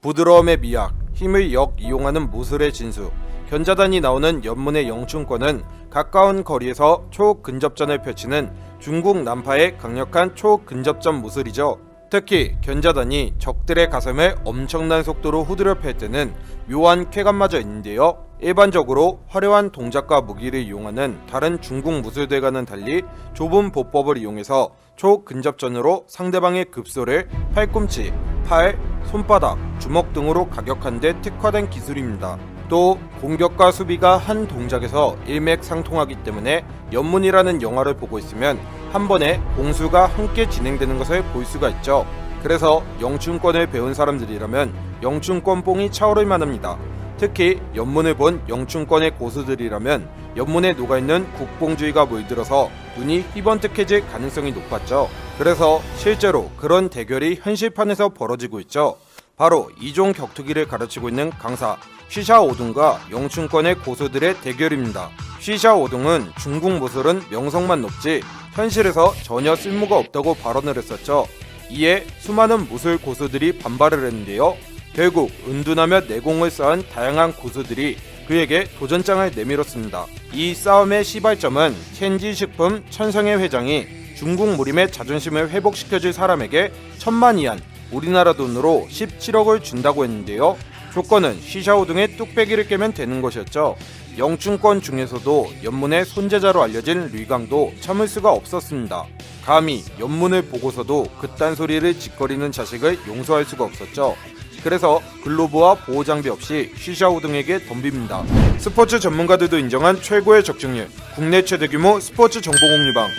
부드러움의 미학, 힘을 역이용하는 무술의 진수, 견자단이 나오는 연문의 영춘권은 가까운 거리에서 초근접전을 펼치는 중국 남파의 강력한 초근접전 무술이죠. 특히 견자단이 적들의 가슴을 엄청난 속도로 후드려 팰 때는 묘한 쾌감마저 있는데요. 일반적으로 화려한 동작과 무기를 이용하는 다른 중국 무술들과는 달리 좁은 보법을 이용해서 초근접전으로 상대방의 급소를 팔꿈치, 팔, 손바닥, 주먹 등으로 가격한 데 특화된 기술입니다. 또 공격과 수비가 한 동작에서 일맥상통하기 때문에 연문이라는 영화를 보고 있으면 한 번에 공수가 함께 진행되는 것을 볼 수가 있죠. 그래서 영춘권을 배운 사람들이라면 영춘권 뽕이 차오를 만합니다. 특히 연문을 본 영춘권의 고수들이라면 연문에 녹아있는 국뽕주의가 물들어서 눈이 희번뜩해질 가능성이 높았죠. 그래서 실제로 그런 대결이 현실판에서 벌어지고 있죠. 바로 이종 격투기를 가르치고 있는 강사 쉬샤오둥과 영춘권의 고수들의 대결입니다. 쉬샤오둥은 중국 무술은 명성만 높지 현실에서 전혀 쓸모가 없다고 발언을 했었죠. 이에 수많은 무술 고수들이 반발을 했는데요. 결국 은둔하며 내공을 쌓은 다양한 고수들이 그에게 도전장을 내밀었습니다. 이 싸움의 시발점은 첸지식품 천성의 회장이 중국 무림의 자존심을 회복시켜줄 사람에게 1000만 위안, 우리나라 돈으로 17억을 준다고 했는데요. 조건은 쉬샤오둥의 뚝배기를 깨면 되는 것이었죠. 영춘권 중에서도 연문의 손재자로 알려진 류강도 참을 수가 없었습니다. 감히 연문을 보고서도 그딴 소리를 짓거리는 자식을 용서할 수가 없었죠. 그래서 글로브와 보호장비 없이 쉬샤오둥에게 덤빕니다. 스포츠 전문가들도 인정한 최고의 적중률, 국내 최대규모 스포츠 정보 공유방.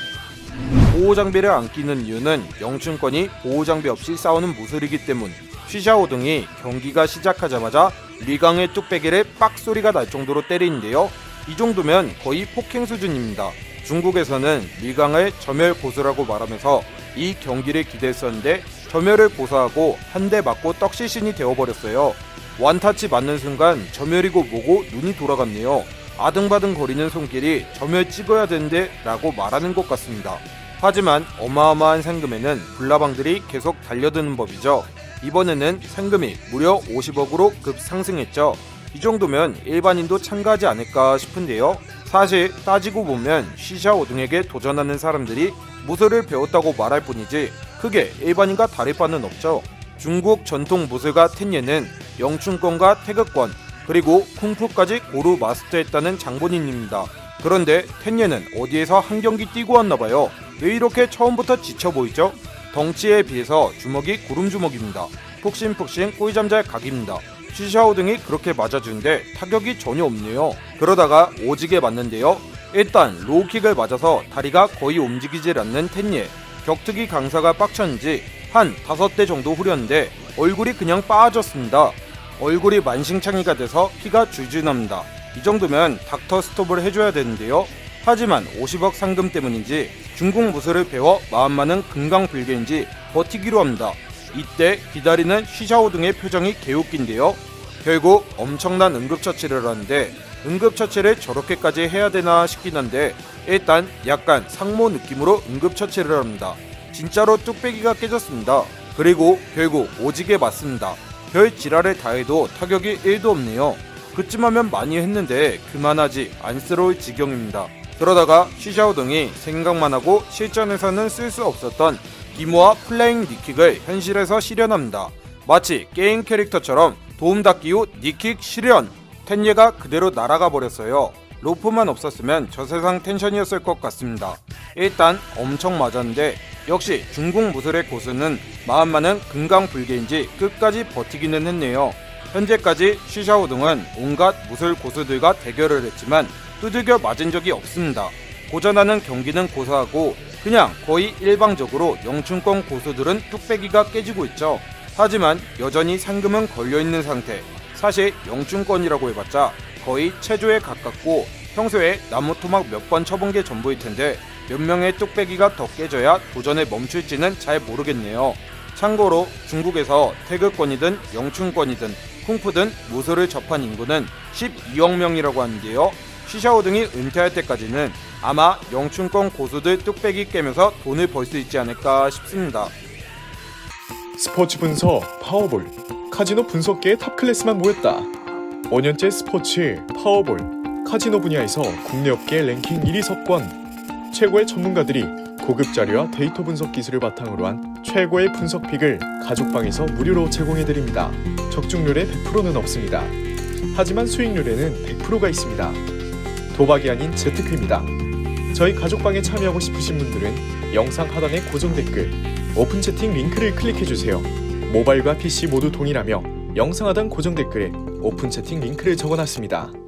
보호장비를 안 끼는 이유는 영춘권이 보호장비 없이 싸우는 무술이기 때문. 쉬샤오둥이 경기가 시작하자마자 리강의 뚝배기를 빡 소리가 날 정도로 때리는데요. 이 정도면 거의 폭행 수준입니다. 중국에서는 리강을 점혈 고수라고 말하면서 이 경기를 기대했었는데 점혈을 고사하고 한 대 맞고 떡시신이 되어버렸어요. 완타치 맞는 순간 점혈이고 뭐고 눈이 돌아갔네요. 아등바등 거리는 손길이 점혈 찍어야 되는데 라고 말하는 것 같습니다. 하지만 어마어마한 상금에는 불나방들이 계속 달려드는 법이죠. 이번에는 상금이 무려 50억으로 급상승했죠. 이 정도면 일반인도 참가하지 않을까 싶은데요. 사실 따지고 보면 쉬샤오둥에게 도전하는 사람들이 무술을 배웠다고 말할 뿐이지 크게 일반인과 다를 바는 없죠. 중국 전통 무술가 텐예는 영춘권과 태극권 그리고 쿵푸까지 고루 마스터했다는 장본인입니다. 그런데 텐예는 어디에서 한 경기 뛰고 왔나봐요. 왜 이렇게 처음부터 지쳐 보이죠? 덩치에 비해서 주먹이 구름주먹입니다. 푹신푹신 꿀잠잘 각입니다. 쉬샤오둥이 그렇게 맞아주는데 타격이 전혀 없네요. 그러다가 오지게 맞는데요. 일단 로우킥을 맞아서 다리가 거의 움직이질 않는 텐예. 격투기 강사가 빡쳤는지 한 5대 정도 후렸는데 얼굴이 그냥 빠졌습니다. 얼굴이 만신창이가 돼서 피가 줄줄 납니다. 이 정도면 닥터 스톱을 해줘야 되는데요. 하지만 50억 상금 때문인지 중국 무술을 배워 마음만은 금강불개인지 버티기로 합니다. 이때 기다리는 쉬샤오둥의 표정이 개웃긴데요. 결국 엄청난 응급처치를 하는데 응급처치를 저렇게까지 해야 되나 싶긴 한데 일단 약간 상모 느낌으로 응급처치를 합니다. 진짜로 뚝배기가 깨졌습니다. 그리고 결국 오지게 맞습니다. 별 지랄을 다해도 타격이 1도 없네요. 그쯤 하면 많이 했는데 그만하지 안쓰러울 지경입니다. 그러다가 쉬샤오둥이 생각만 하고 실전에서는 쓸 수 없었던 기모와 플레잉 니킥을 현실에서 실현합니다. 마치 게임 캐릭터처럼 도움닫기 후 니킥 실현! 텐예가 그대로 날아가 버렸어요. 로프만 없었으면 저 세상 텐션이었을 것 같습니다. 일단 엄청 맞았는데 역시 중국 무술의 고수는 마음만은 금강불개인지 끝까지 버티기는 했네요. 현재까지 쉬샤오둥은 온갖 무술 고수들과 대결을 했지만 두들겨 맞은 적이 없습니다. 고전하는 경기는 고사하고 그냥 거의 일방적으로 영춘권 고수들은 뚝배기가 깨지고 있죠. 하지만 여전히 상금은 걸려있는 상태. 사실 영춘권이라고 해봤자 거의 체조에 가깝고 평소에 나무 토막 몇 번 쳐본 게 전부일 텐데 몇 명의 뚝배기가 더 깨져야 도전에 멈출지는 잘 모르겠네요. 참고로 중국에서 태극권이든 영춘권이든 쿵푸든 무술을 접한 인구는 12억 명이라고 하는데요. 쉬샤오둥이 은퇴할 때까지는 아마 영춘권 고수들 뚝배기 깨면서 돈을 벌 수 있지 않을까 싶습니다. 스포츠 분석 파워볼 카지노 분석계의 탑클래스만 모였다. 5년째 스포츠, 파워볼, 카지노 분야에서 국내 업계 랭킹 1위 석권. 최고의 전문가들이 고급 자료와 데이터 분석 기술을 바탕으로 한 최고의 분석픽을 가족방에서 무료로 제공해드립니다. 적중률에 100%는 없습니다. 하지만 수익률에는 100%가 있습니다. 도박이 아닌 재테크입니다. 저희 가족방에 참여하고 싶으신 분들은 영상 하단의 고정 댓글, 오픈 채팅 링크를 클릭해주세요. 모바일과 PC 모두 동일하며 영상 하단 고정 댓글에 오픈 채팅 링크를 적어놨습니다.